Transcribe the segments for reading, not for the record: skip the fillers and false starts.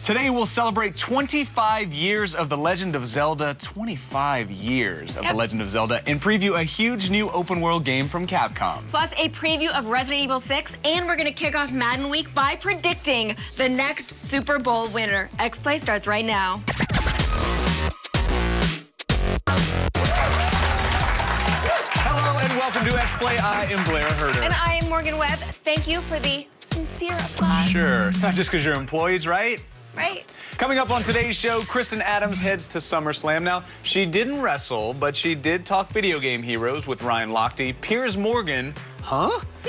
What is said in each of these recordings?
Today we'll celebrate 25 years of The Legend of Zelda, 25 years of The Legend of Zelda, and preview a huge new open world game from Capcom. Plus a preview of Resident Evil 6, and we're gonna kick off Madden Week by predicting the next Super Bowl winner. X-Play starts right now. Hello and welcome to X-Play. I am Blair Herder. And I am Morgan Webb. Thank you for the sincere applause. Sure, it's not just because you're employees, right? Right. Coming up on today's show, Kristen Adams heads to SummerSlam. Now, she didn't wrestle, but she did talk video game heroes with Ryan Lochte, Piers Morgan,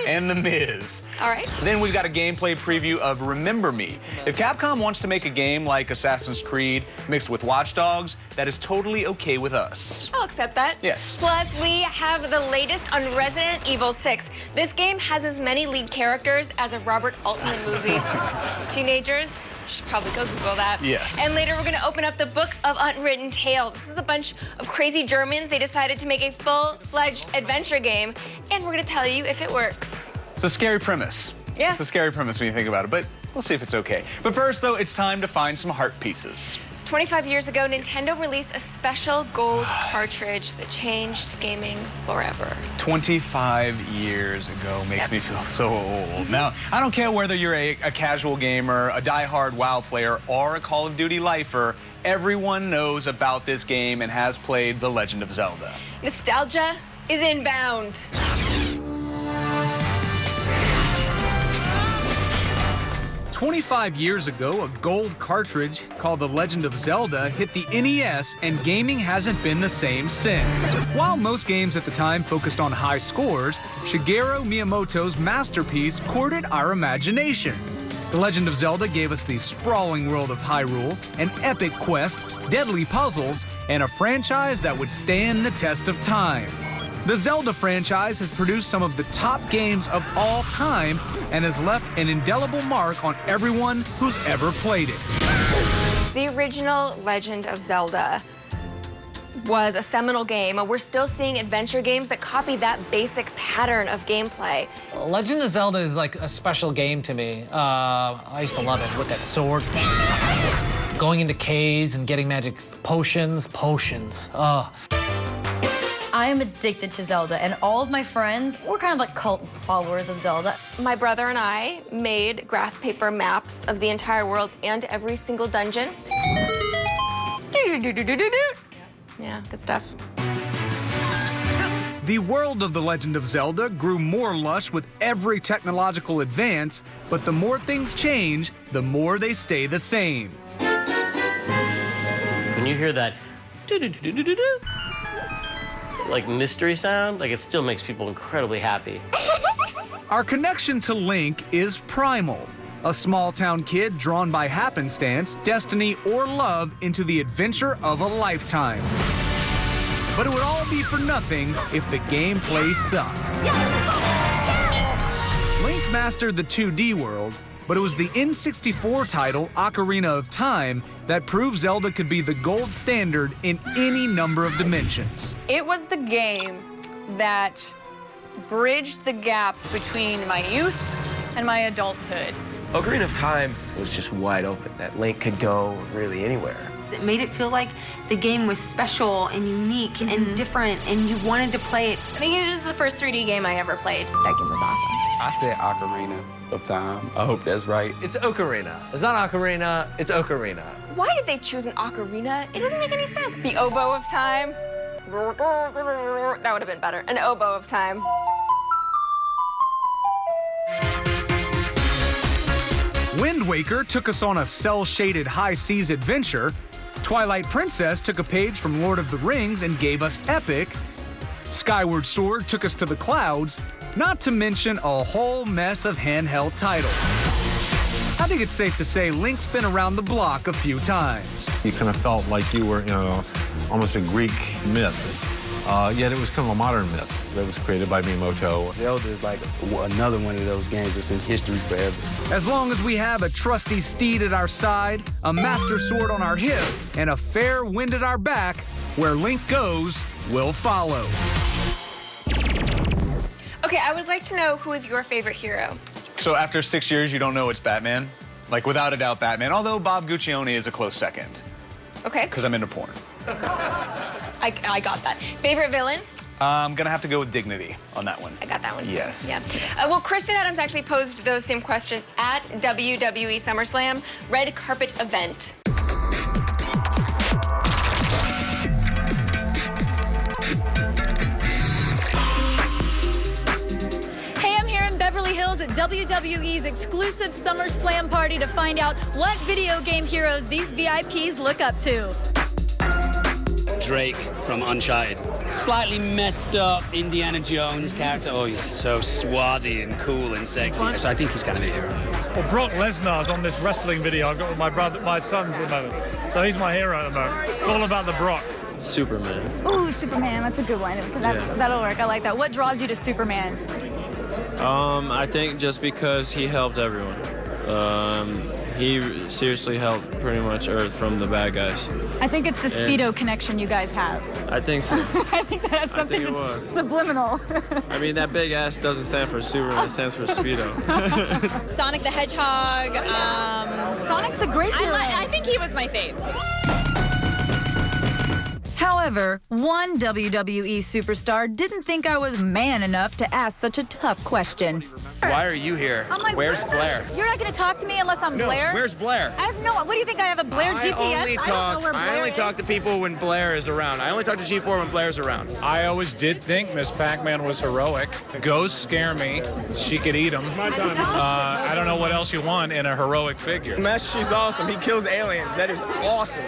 and The Miz. All right. Then we've got a gameplay preview of Remember Me. If Capcom wants to make a game like Assassin's Creed mixed with Watch Dogs, that is totally okay with us. I'll accept that. Yes. Plus, we have the latest on Resident Evil 6. This game has as many lead characters as a Robert Altman movie. Teenagers should probably go Google that. Yes. And later, we're going to open up the Book of Unwritten Tales. This is a bunch of crazy Germans. They decided to make a full-fledged adventure game, and we're going to tell you if it works. It's a scary premise. Yes. It's a scary premise when you think about it, but we'll see if it's okay. But first, though, it's time to find some heart pieces. 25 years ago, Nintendo released a special gold cartridge that changed gaming forever. 25 years ago makes me feel so old. Now, I don't care whether you're a casual gamer, a die-hard WoW player, or a Call of Duty lifer, everyone knows about this game and has played The Legend of Zelda. Nostalgia is inbound. 25 years ago, a gold cartridge called The Legend of Zelda hit the NES, and gaming hasn't been the same since. While most games at the time focused on high scores, Shigeru Miyamoto's masterpiece courted our imagination. The Legend of Zelda gave us the sprawling world of Hyrule, an epic quest, deadly puzzles, and a franchise that would stand the test of time. The Zelda franchise has produced some of the top games of all time and has left an indelible mark on everyone who's ever played it. The original Legend of Zelda was a seminal game. We're still seeing adventure games that copy that basic pattern of gameplay. Legend of Zelda is like a special game to me. I used to love it with that sword. Going into caves and getting magic potions. I am addicted to Zelda, and all of my friends, we're kind of like cult followers of Zelda. My brother and I made graph paper maps of the entire world and every single dungeon. Yeah, good stuff. The world of The Legend of Zelda grew more lush with every technological advance, but the more things change, the more they stay the same. When you hear that like mystery sound, like it still makes people incredibly happy. Our connection to Link is primal. A small-town kid drawn by happenstance, destiny, or love into the adventure of a lifetime. But it would all be for nothing if the gameplay sucked. Link mastered the 2D world, but it was the N64 title, Ocarina of Time, that proved Zelda could be the gold standard in any number of dimensions. It was the game that bridged the gap between my youth and my adulthood. Ocarina of Time was just wide open, that Link could go really anywhere. It made it feel like the game was special and unique and different, and you wanted to play it. I think it was the first 3D game I ever played. That game was awesome. I said Ocarina of Time. I hope that's right. It's Ocarina. It's not Ocarina, it's Ocarina. Why did they choose an ocarina? It doesn't make any sense. The oboe of time. That would have been better. An oboe of time. Wind Waker took us on a cel-shaded high seas adventure. Twilight Princess took a page from Lord of the Rings and gave us epic. Skyward Sword took us to the clouds, not to mention a whole mess of handheld titles. I think it's safe to say Link's been around the block a few times. You kind of felt like you were, almost a Greek myth. Yet it was kind of a modern myth that was created by Miyamoto. Zelda is like another one of those games that's in history forever. As long as we have a trusty steed at our side, a master sword on our hip, and a fair wind at our back, where Link goes, we'll follow. Okay, I would like to know who is your favorite hero? So after 6 years, you don't know it's Batman? Like, without a doubt, Batman. Although Bob Guccione is a close second. Okay. Because I'm into porn. I got that. Favorite villain? I'm going to have to go with Dignity on that one. I got that one too. Yes. Yeah. Well, Kristen Adams actually posed those same questions at WWE SummerSlam red carpet event. Hey, I'm here in Beverly Hills at WWE's exclusive SummerSlam party to find out what video game heroes these VIPs look up to. Drake from Uncharted. Slightly messed up Indiana Jones character. Oh, he's so swarthy and cool and sexy. So I think he's kind of a hero. Well, Brock Lesnar's on this wrestling video I've got with my sons at the moment. So he's my hero at the moment. It's all about the Brock. Superman. Ooh, Superman, that's a good one. That'll work, I like that. What draws you to Superman? I think just because he helped everyone. He seriously helped pretty much Earth from the bad guys. I think it's the Speedo connection you guys have. I think so. I think that has something that's subliminal. I mean, that big ass doesn't stand for Superman, it stands for Speedo. Sonic the Hedgehog. Sonic's a great hero. I think he was my fave. However, one WWE superstar didn't think I was man enough to ask such a tough question. Why are you here? I'm like, Where's Blair? You're not going to talk to me unless I'm Blair? Where's Blair? I have no... What do you think? I have a Blair GPS? I only talk to people when Blair is around. I only talk to G4 when Blair's around. I always did think Miss Pac-Man was heroic. Ghosts scare me. She could eat them. I don't know what else you want in a heroic figure. Master Chief's awesome. He kills aliens. That is awesome.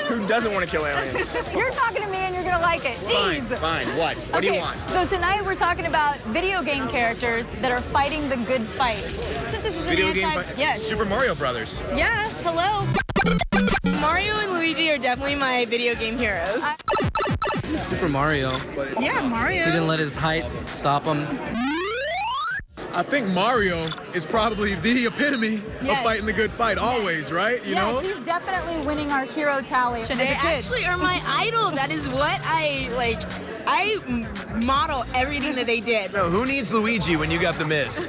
Who doesn't want to kill aliens? You're talking to me and you're going to like it. Jeez. Fine. What? What do you want? So tonight we're talking about video game characters that are fighting the good fight. Since this is Video game fight? Yes. Super Mario Brothers. Yeah, hello. Mario and Luigi are definitely my video game heroes. Super Mario. Yeah, Mario. He didn't let his height stop him. I think Mario is probably the epitome of fighting the good fight, always, right? You know? He's definitely winning our hero tally. They actually are my idol. That is what I like. I model everything that they did. So who needs Luigi when you got the Miz?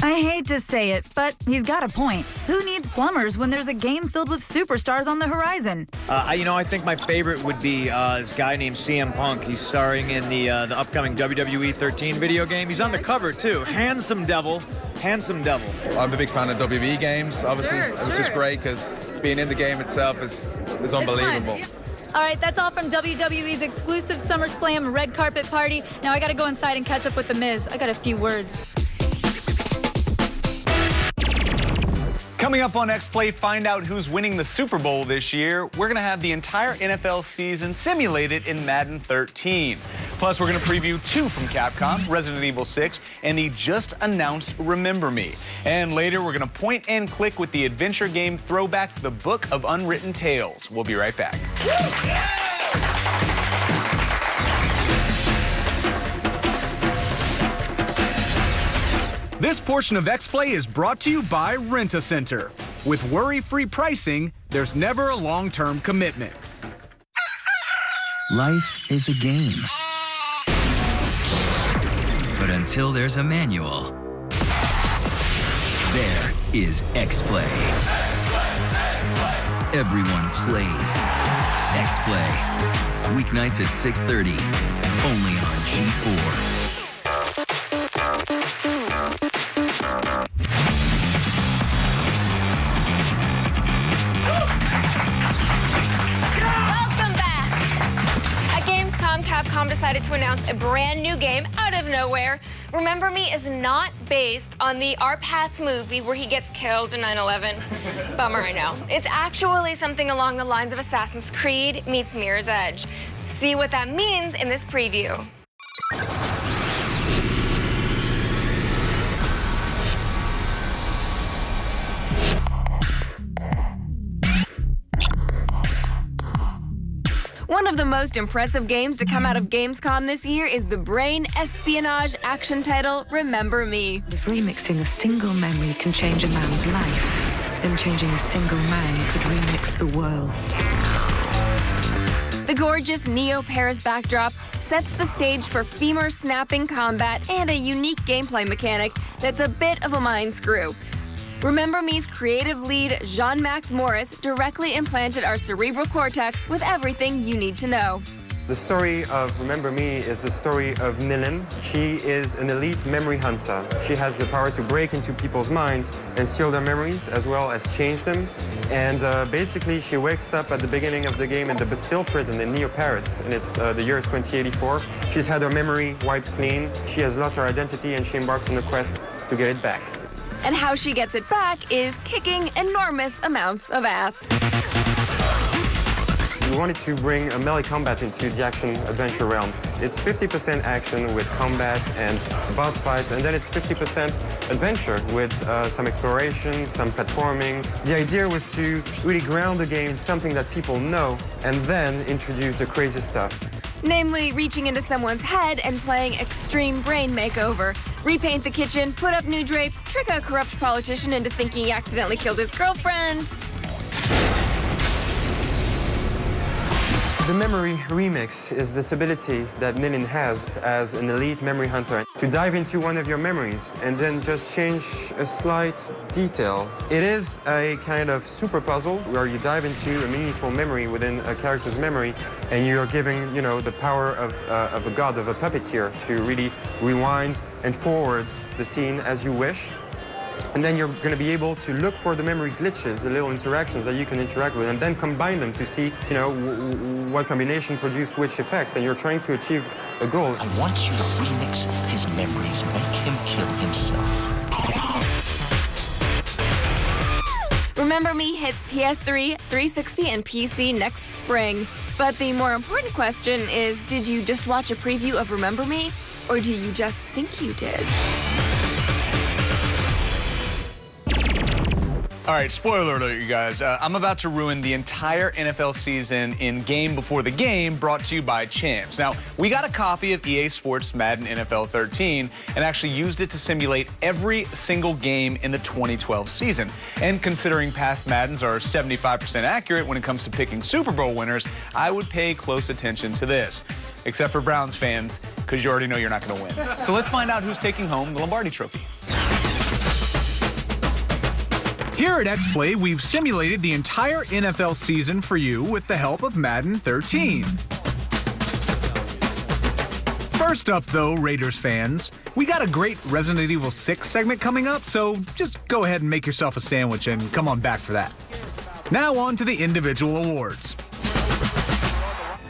I hate to say it, but he's got a point. Who needs plumbers when there's a game filled with superstars on the horizon? I think my favorite would be this guy named CM Punk. He's starring in the upcoming WWE 13 video game. He's on the cover, too. Handsome devil. Handsome devil. I'm a big fan of WWE games, obviously, which is great because being in the game itself is unbelievable. All right, that's all from WWE's exclusive SummerSlam red carpet party. Now I got to go inside and catch up with The Miz. I got a few words. Coming up on X-Play, find out who's winning the Super Bowl this year. We're going to have the entire NFL season simulated in Madden 13. Plus, we're going to preview 2 from Capcom, Resident Evil 6, and the just-announced Remember Me. And later, we're going to point and click with the adventure game throwback to the Book of Unwritten Tales. We'll be right back. This portion of X-Play is brought to you by Rent-A-Center. With worry-free pricing, there's never a long-term commitment. Life is a game. But until there's a manual, there is X-Play. Everyone plays X-Play. Weeknights at 6:30, only on G4. Capcom decided to announce a brand new game out of nowhere. Remember Me is not based on the Our Paths movie where he gets killed in 9/11. Bummer, I know. It's actually something along the lines of Assassin's Creed meets Mirror's Edge. See what that means in this preview. One of the most impressive games to come out of Gamescom this year is the brain espionage action title, Remember Me. If remixing a single memory can change a man's life, then changing a single man could remix the world. The gorgeous Neo-Paris backdrop sets the stage for femur-snapping combat and a unique gameplay mechanic that's a bit of a mind screw. Remember Me's creative lead, Jean-Max Morris, directly implanted our cerebral cortex with everything you need to know. The story of Remember Me is the story of Millen. She is an elite memory hunter. She has the power to break into people's minds and steal their memories, as well as change them. And basically, she wakes up at the beginning of the game in the Bastille prison near Paris, and it's the year is 2084. She's had her memory wiped clean. She has lost her identity, and she embarks on a quest to get it back. And how she gets it back is kicking enormous amounts of ass. We wanted to bring a melee combat into the action-adventure realm. It's 50% action with combat and boss fights, and then it's 50% adventure with some exploration, some platforming. The idea was to really ground the game in something that people know, and then introduce the crazy stuff. Namely, reaching into someone's head and playing extreme brain makeover. Repaint the kitchen, put up new drapes, trick a corrupt politician into thinking he accidentally killed his girlfriend. The Memory Remix is this ability that Millen has as an elite memory hunter to dive into one of your memories and then just change a slight detail. It is a kind of super puzzle where you dive into a meaningful memory within a character's memory, and you're giving, you know, the power of a god, of a puppeteer, to really rewind and forward the scene as you wish. And then you're going to be able to look for the memory glitches, the little interactions that you can interact with, and then combine them to see, you know, what combination produce which effects, and you're trying to achieve a goal. I want you to remix his memories, make him kill himself. Remember Me hits PS3, 360, and PC next spring. But the more important question is, did you just watch a preview of Remember Me, or do you just think you did? All right, spoiler alert, you guys. I'm about to ruin the entire NFL season in Game Before the Game, brought to you by Champs. Now, we got a copy of EA Sports Madden NFL 13 and actually used it to simulate every single game in the 2012 season. And considering past Maddens are 75% accurate when it comes to picking Super Bowl winners, I would pay close attention to this. Except for Browns fans, because you already know you're not going to win. So let's find out who's taking home the Lombardi Trophy. Here at X-Play, we've simulated the entire NFL season for you with the help of Madden 13. First up, though, Raiders fans, we got a great Resident Evil 6 segment coming up, so just go ahead and make yourself a sandwich and come on back for that. Now on to the individual awards.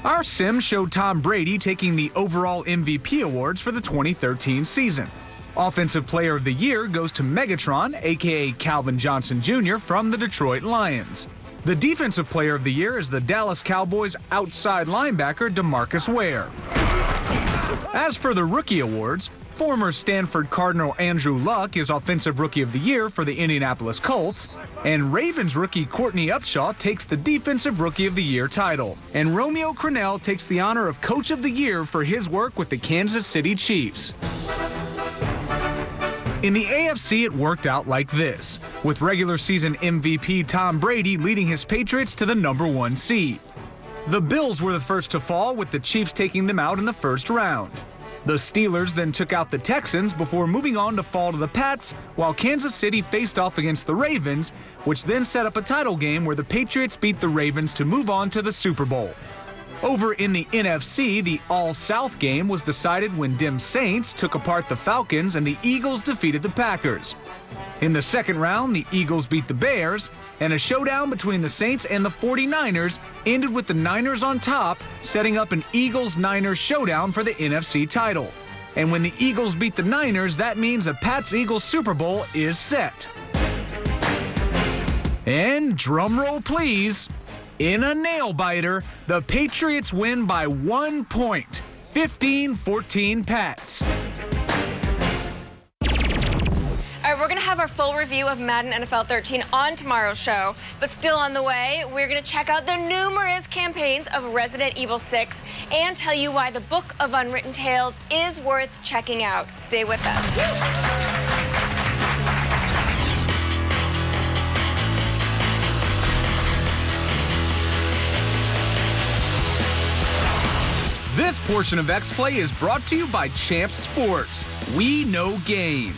Our sim showed Tom Brady taking the overall MVP awards for the 2013 season. Offensive Player of the Year goes to Megatron, a.k.a. Calvin Johnson Jr. from the Detroit Lions. The Defensive Player of the Year is the Dallas Cowboys outside linebacker DeMarcus Ware. As for the Rookie Awards, former Stanford Cardinal Andrew Luck is Offensive Rookie of the Year for the Indianapolis Colts, and Ravens rookie Courtney Upshaw takes the Defensive Rookie of the Year title, and Romeo Crennel takes the honor of Coach of the Year for his work with the Kansas City Chiefs. In the AFC, it worked out like this, with regular season MVP Tom Brady leading his Patriots to the #1 seed. The Bills were the first to fall, with the Chiefs taking them out in the first round. The Steelers then took out the Texans before moving on to fall to the Pats, while Kansas City faced off against the Ravens, which then set up a title game where the Patriots beat the Ravens to move on to the Super Bowl. Over in the NFC, the All-South game was decided when Dim Saints took apart the Falcons and the Eagles defeated the Packers. In the second round, the Eagles beat the Bears, and a showdown between the Saints and the 49ers ended with the Niners on top, setting up an Eagles-Niners showdown for the NFC title. And when the Eagles beat the Niners, that means a Pats-Eagles Super Bowl is set. And drumroll please, in a nail-biter, the Patriots win by 1 point, 15-14 Pats. All right, we're going to have our full review of Madden NFL 13 on tomorrow's show. But still on the way, we're going to check out the numerous campaigns of Resident Evil 6 and tell you why the Book of Unwritten Tales is worth checking out. Stay with us. This portion of X-Play is brought to you by Champs Sports. We know game.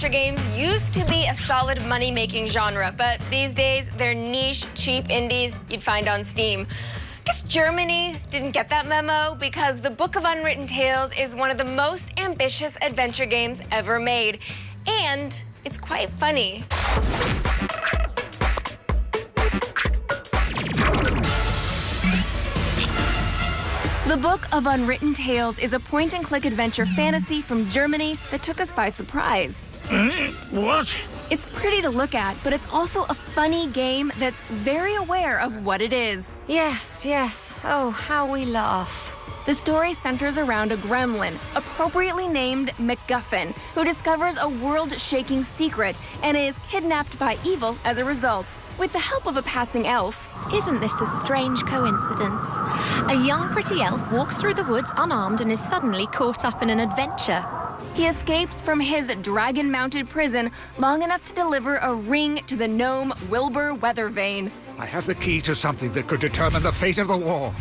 adventure games used to be a solid money-making genre, but these days they're niche, cheap indies you'd find on Steam. I guess Germany didn't get that memo because the Book of Unwritten Tales is one of the most ambitious adventure games ever made. And it's quite funny. The Book of Unwritten Tales is a point-and-click adventure fantasy from Germany that took us by surprise. What? It's pretty to look at, but it's also a funny game that's very aware of what it is. Yes, yes. Oh, how we laugh. The story centers around a gremlin, appropriately named MacGuffin, who discovers a world-shaking secret and is kidnapped by evil as a result. With the help of a passing elf. Isn't this a strange coincidence? A young, pretty elf walks through the woods unarmed and is suddenly caught up in an adventure. He escapes from his dragon-mounted prison long enough to deliver a ring to the gnome Wilbur Weathervane. I have the key to something that could determine the fate of the war.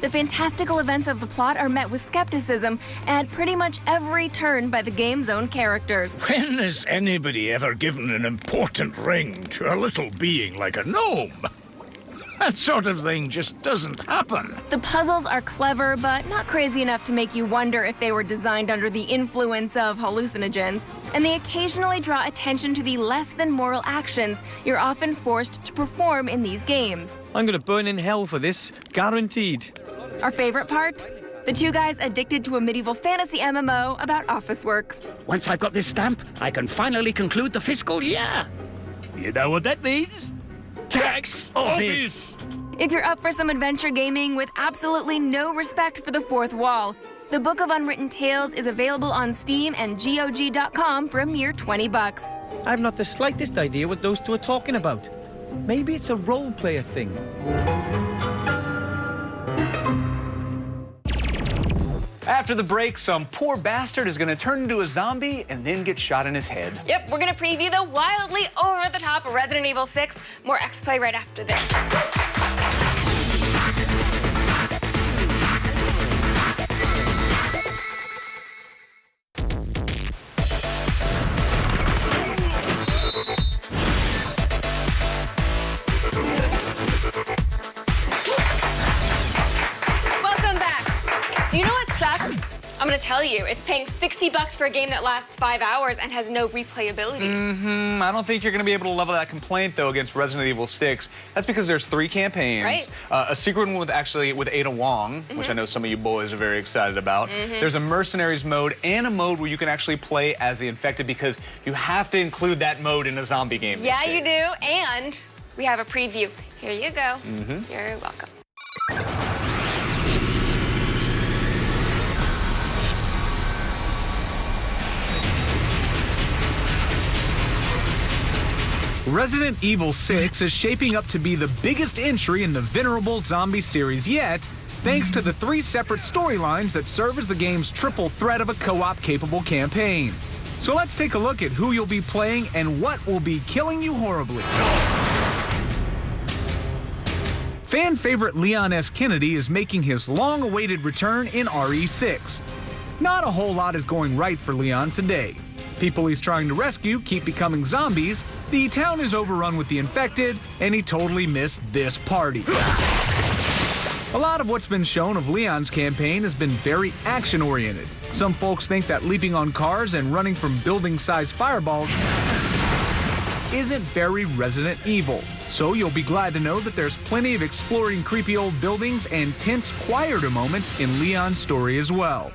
The fantastical events of the plot are met with skepticism at pretty much every turn by the game's own characters. When has anybody ever given an important ring to a little being like a gnome? That sort of thing just doesn't happen. The puzzles are clever, but not crazy enough to make you wonder if they were designed under the influence of hallucinogens. And they occasionally draw attention to the less-than-moral actions you're often forced to perform in these games. I'm gonna burn in hell for this, guaranteed. Our favorite part? The two guys addicted to a medieval fantasy MMO about office work. Once I've got this stamp, I can finally conclude the fiscal year. You know what that means? Tax office! If you're up for some adventure gaming with absolutely no respect for the fourth wall, the Book of Unwritten Tales is available on Steam and GOG.com for a mere $20. I have not the slightest idea what those two are talking about. Maybe it's a role-player thing. After the break, some poor bastard is going to turn into a zombie and then get shot in his head. Yep, we're going to preview the wildly over-the-top Resident Evil 6. More X-Play right after this. Welcome back. Do you know what sucks? I'm gonna tell you, it's paying $60 for a game that lasts 5 hours and has no replayability. I don't think you're gonna be able to level that complaint though against Resident Evil 6. That's because there's 3 campaigns. Right. A secret one with Ada Wong, which I know some of you boys are very excited about. There's a mercenaries mode and a mode where you can actually play as the infected because you have to include that mode in a zombie game. Yeah, you do, and we have a preview. Here you go. You're welcome. Resident Evil 6 is shaping up to be the biggest entry in the venerable zombie series yet, thanks to the 3 separate storylines that serve as the game's triple threat of a co-op capable campaign. So let's take a look at who you'll be playing and what will be killing you horribly. Fan favorite Leon S. Kennedy is making his long-awaited return in RE6. Not a whole lot is going right for Leon today. People he's trying to rescue keep becoming zombies, the town is overrun with the infected, and he totally missed this party. A lot of what's been shown of Leon's campaign has been very action-oriented. Some folks think that leaping on cars and running from building-sized fireballs isn't very Resident Evil. So you'll be glad to know that there's plenty of exploring creepy old buildings and tense, quieter moments in Leon's story as well.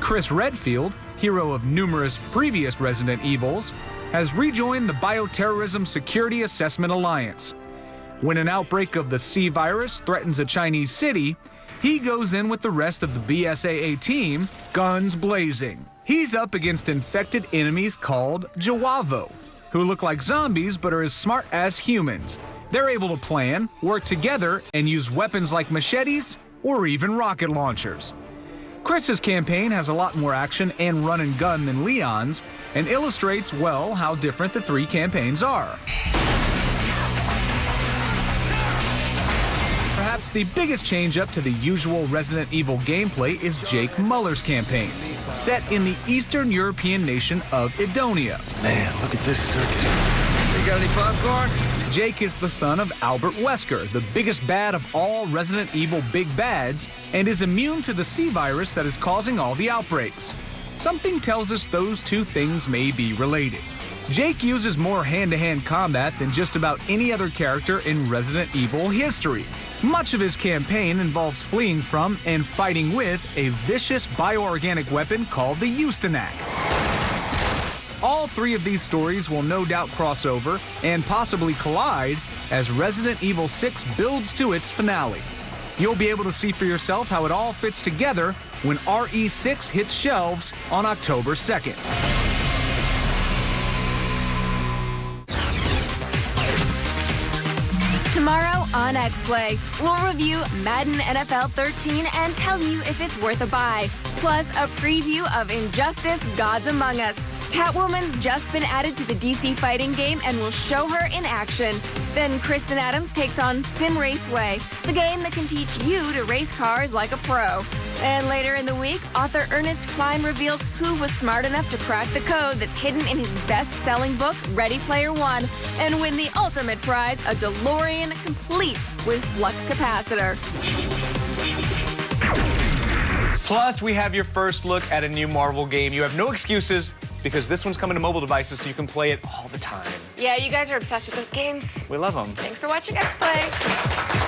Chris Redfield, hero of numerous previous Resident Evils, has rejoined the Bioterrorism Security Assessment Alliance. When an outbreak of the C virus threatens a Chinese city, he goes in with the rest of the BSAA team, guns blazing. He's up against infected enemies called Jawavo, who look like zombies but are as smart as humans. They're able to plan, work together, and use weapons like machetes or even rocket launchers. Chris's campaign has a lot more action and run and gun than Leon's, and illustrates well how different the 3 campaigns are. Perhaps Perhaps the biggest change-up to the usual Resident Evil gameplay is Jake Muller's campaign, set in the Eastern European nation of Edonia. Man, look at this circus. You got any popcorn? Jake is the son of Albert Wesker, the biggest bad of all Resident Evil big bads, and is immune to the C virus that is causing all the outbreaks. Something tells us those two things may be related. Jake uses more hand-to-hand combat than just about any other character in Resident Evil history. Much of his campaign involves fleeing from and fighting with a vicious bioorganic weapon called the Eustanak. All three of these stories will no doubt cross over and possibly collide as Resident Evil 6 builds to its finale. You'll be able to see for yourself how it all fits together when RE6 hits shelves on October 2nd. Tomorrow on X-Play, we'll review Madden NFL 13 and tell you if it's worth a buy. Plus, a preview of Injustice: Gods Among Us. Catwoman's just been added to the DC fighting game and we'll show her in action. Then Kristen Adams takes on Sim Raceway, the game that can teach you to race cars like a pro. And later in the week, author Ernest Cline reveals who was smart enough to crack the code that's hidden in his best-selling book, Ready Player One, and win the ultimate prize, a DeLorean complete with flux capacitor. Plus, we have your first look at a new Marvel game. You have no excuses because this one's coming to mobile devices so you can play it all the time. Yeah, you guys are obsessed with those games. We love them. Thanks for watching X-Play.